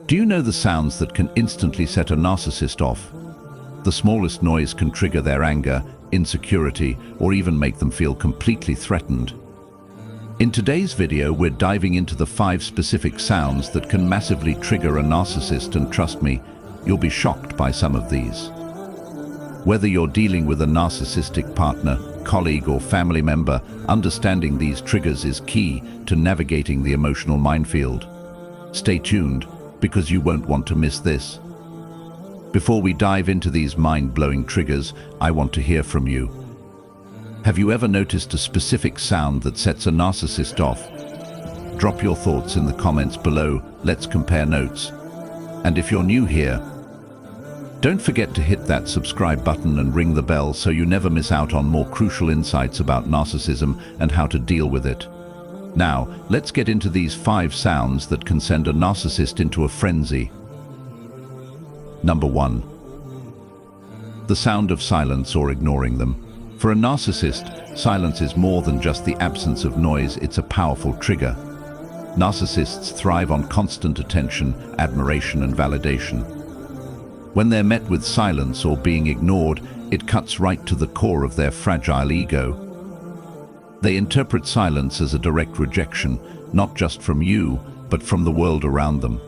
Do you know the sounds that can instantly set a narcissist off? The smallest noise can trigger their anger, insecurity, or even make them feel completely threatened. In today's video, we're diving into the 5 specific sounds that can massively trigger a narcissist, and trust me, you'll be shocked by some of these. Whether you're dealing with a narcissistic partner, colleague, or family member, understanding these triggers is key to navigating the emotional minefield. Stay tuned, because you won't want to miss this. Before we dive into these mind-blowing triggers, I want to hear from you. Have you ever noticed a specific sound that sets a narcissist off? Drop your thoughts in the comments below. Let's compare notes. And if you're new here, don't forget to hit that subscribe button and ring the bell so you never miss out on more crucial insights about narcissism and how to deal with it. Now, let's get into these 5 sounds that can send a narcissist into a frenzy. Number 1. The sound of silence or ignoring them. For a narcissist, silence is more than just the absence of noise, it's a powerful trigger. Narcissists thrive on constant attention, admiration, and validation. When they're met with silence or being ignored, it cuts right to the core of their fragile ego. They interpret silence as a direct rejection, not just from you, but from the world around them.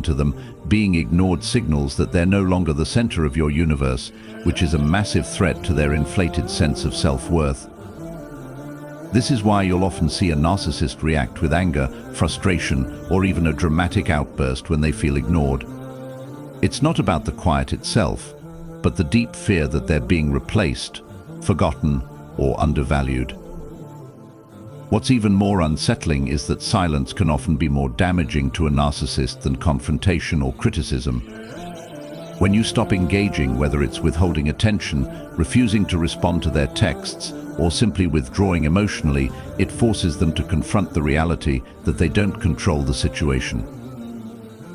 To them, being ignored signals that they're no longer the center of your universe, which is a massive threat to their inflated sense of self-worth. This is why you'll often see a narcissist react with anger, frustration, or even a dramatic outburst when they feel ignored. It's not about the quiet itself, but the deep fear that they're being replaced, forgotten, or undervalued. What's even more unsettling is that silence can often be more damaging to a narcissist than confrontation or criticism. When you stop engaging, whether it's withholding attention, refusing to respond to their texts, or simply withdrawing emotionally, it forces them to confront the reality that they don't control the situation.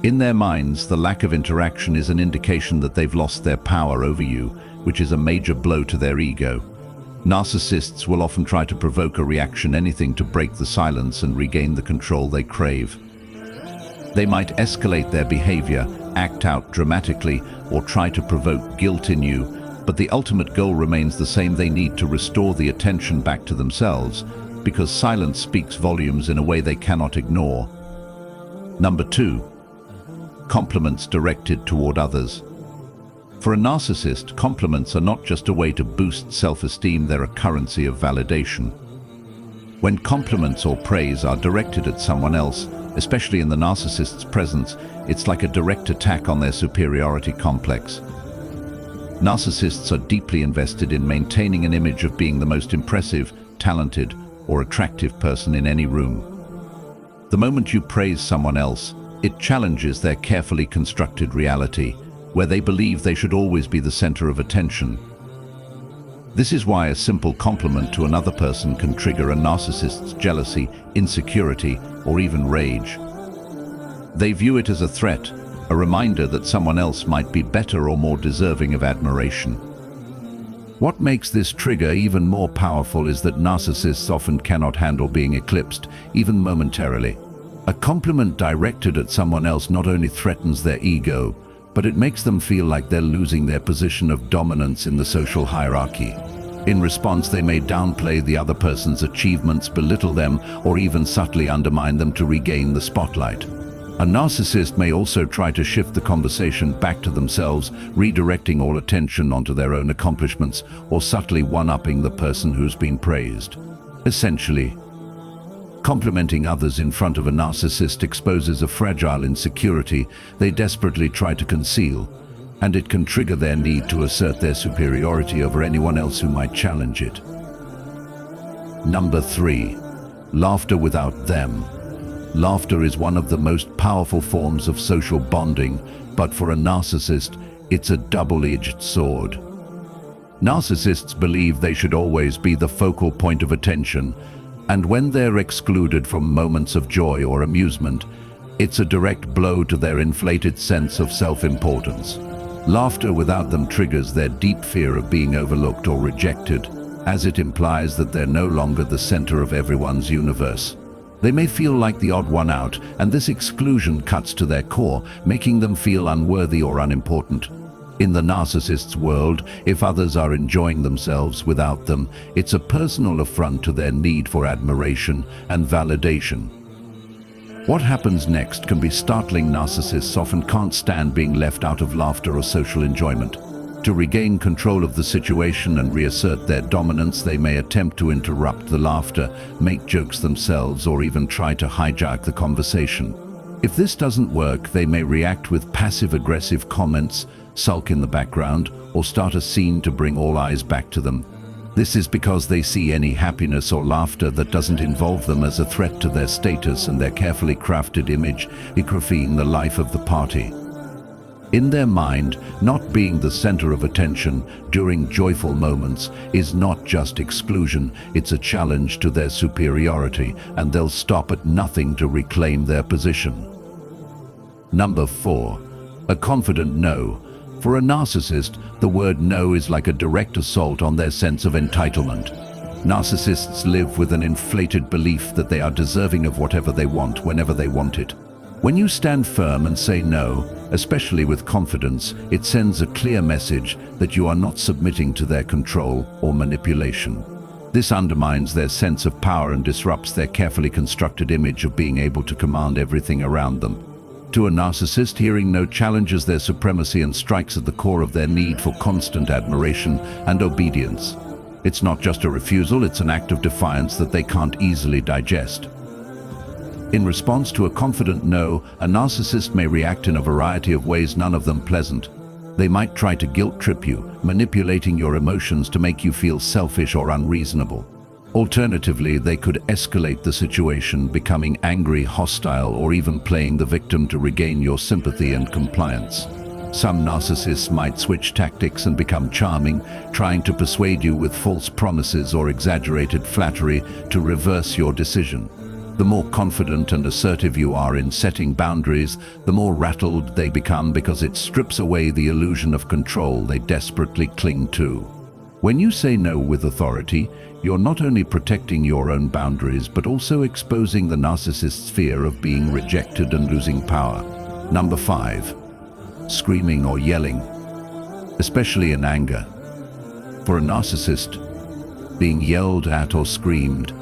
In their minds, the lack of interaction is an indication that they've lost their power over you, which is a major blow to their ego. Narcissists will often try to provoke a reaction, anything to break the silence and regain the control they crave. They might escalate their behavior, act out dramatically, or try to provoke guilt in you, but the ultimate goal remains the same: they need to restore the attention back to themselves, because silence speaks volumes in a way they cannot ignore. Number 2. Compliments directed toward others. For a narcissist, compliments are not just a way to boost self-esteem, they're a currency of validation. When compliments or praise are directed at someone else, especially in the narcissist's presence, it's like a direct attack on their superiority complex. Narcissists are deeply invested in maintaining an image of being the most impressive, talented, or attractive person in any room. The moment you praise someone else, it challenges their carefully constructed reality, where they believe they should always be the center of attention. This is why a simple compliment to another person can trigger a narcissist's jealousy, insecurity, or even rage. They view it as a threat, a reminder that someone else might be better or more deserving of admiration. What makes this trigger even more powerful is that narcissists often cannot handle being eclipsed, even momentarily. A compliment directed at someone else not only threatens their ego, but it makes them feel like they're losing their position of dominance in the social hierarchy. In response, they may downplay the other person's achievements, belittle them, or even subtly undermine them to regain the spotlight. A narcissist may also try to shift the conversation back to themselves, redirecting all attention onto their own accomplishments, or subtly one-upping the person who's been praised. Essentially, complimenting others in front of a narcissist exposes a fragile insecurity they desperately try to conceal, and it can trigger their need to assert their superiority over anyone else who might challenge it. Number 3. Laughter without them. Laughter is one of the most powerful forms of social bonding, but for a narcissist, it's a double-edged sword. Narcissists believe they should always be the focal point of attention, and when they're excluded from moments of joy or amusement, it's a direct blow to their inflated sense of self-importance. Laughter without them triggers their deep fear of being overlooked or rejected, as it implies that they're no longer the center of everyone's universe. They may feel like the odd one out, and this exclusion cuts to their core, making them feel unworthy or unimportant. In the narcissist's world, if others are enjoying themselves without them, it's a personal affront to their need for admiration and validation. What happens next can be startling. Narcissists often can't stand being left out of laughter or social enjoyment. To regain control of the situation and reassert their dominance, they may attempt to interrupt the laughter, make jokes themselves, or even try to hijack the conversation. If this doesn't work, they may react with passive-aggressive comments, sulk in the background, or start a scene to bring all eyes back to them. This is because they see any happiness or laughter that doesn't involve them as a threat to their status and their carefully crafted image, ecrafine the life of the party. In their mind, not being the center of attention during joyful moments is not just exclusion, it's a challenge to their superiority, and they'll stop at nothing to reclaim their position. Number 4. A confident no. For a narcissist, the word no is like a direct assault on their sense of entitlement. Narcissists live with an inflated belief that they are deserving of whatever they want whenever they want it. When you stand firm and say no, especially with confidence, it sends a clear message that you are not submitting to their control or manipulation. This undermines their sense of power and disrupts their carefully constructed image of being able to command everything around them. To a narcissist, hearing no challenges their supremacy and strikes at the core of their need for constant admiration and obedience. It's not just a refusal, it's an act of defiance that they can't easily digest. In response to a confident no, a narcissist may react in a variety of ways, none of them pleasant. They might try to guilt trip you, manipulating your emotions to make you feel selfish or unreasonable. Alternatively, they could escalate the situation, becoming angry, hostile, or even playing the victim to regain your sympathy and compliance. Some narcissists might switch tactics and become charming, trying to persuade you with false promises or exaggerated flattery to reverse your decision. The more confident and assertive you are in setting boundaries, the more rattled they become because it strips away the illusion of control they desperately cling to. When you say no with authority, you're not only protecting your own boundaries, but also exposing the narcissist's fear of being rejected and losing power. Number 5. Screaming or yelling, especially in anger. For a narcissist, being yelled at or screamed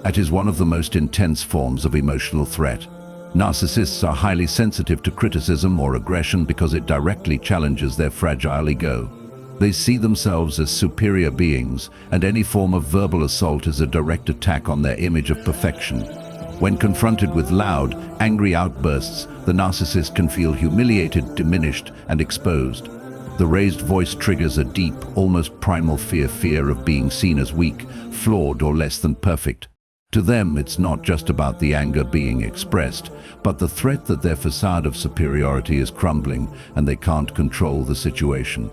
at is one of the most intense forms of emotional threat. Narcissists are highly sensitive to criticism or aggression because it directly challenges their fragile ego. They see themselves as superior beings, and any form of verbal assault is a direct attack on their image of perfection. When confronted with loud, angry outbursts, the narcissist can feel humiliated, diminished, and exposed. The raised voice triggers a deep, almost primal fear of being seen as weak, flawed, or less than perfect. To them, it's not just about the anger being expressed, but the threat that their facade of superiority is crumbling and they can't control the situation.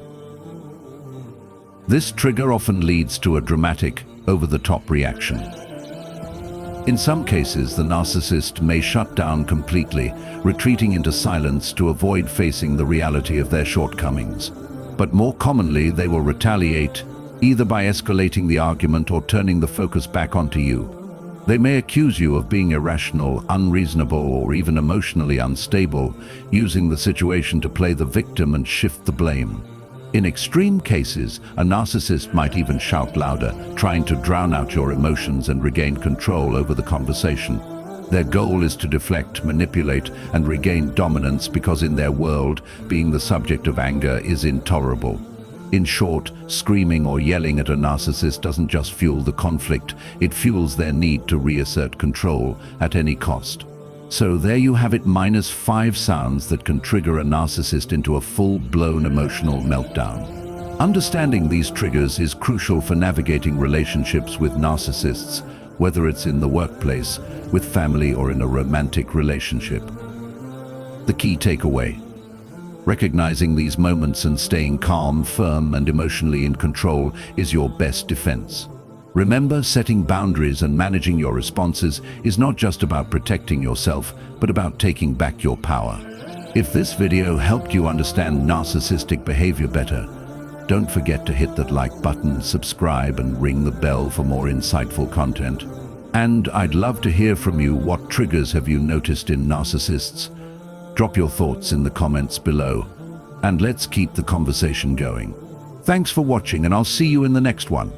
This trigger often leads to a dramatic, over-the-top reaction. In some cases, the narcissist may shut down completely, retreating into silence to avoid facing the reality of their shortcomings. But more commonly, they will retaliate, either by escalating the argument or turning the focus back onto you. They may accuse you of being irrational, unreasonable, or even emotionally unstable, using the situation to play the victim and shift the blame. In extreme cases, a narcissist might even shout louder, trying to drown out your emotions and regain control over the conversation. Their goal is to deflect, manipulate, and regain dominance because in their world, being the subject of anger is intolerable. In short, screaming or yelling at a narcissist doesn't just fuel the conflict, it fuels their need to reassert control at any cost. So there you have it, -5 sounds that can trigger a narcissist into a full-blown emotional meltdown. Understanding these triggers is crucial for navigating relationships with narcissists, whether it's in the workplace, with family, or in a romantic relationship. The key takeaway: recognizing these moments and staying calm, firm, and emotionally in control is your best defense. Remember, setting boundaries and managing your responses is not just about protecting yourself, but about taking back your power. If this video helped you understand narcissistic behavior better, don't forget to hit that like button, subscribe, and ring the bell for more insightful content. And I'd love to hear from you. What triggers have you noticed in narcissists? Drop your thoughts in the comments below, and let's keep the conversation going. Thanks for watching, and I'll see you in the next one.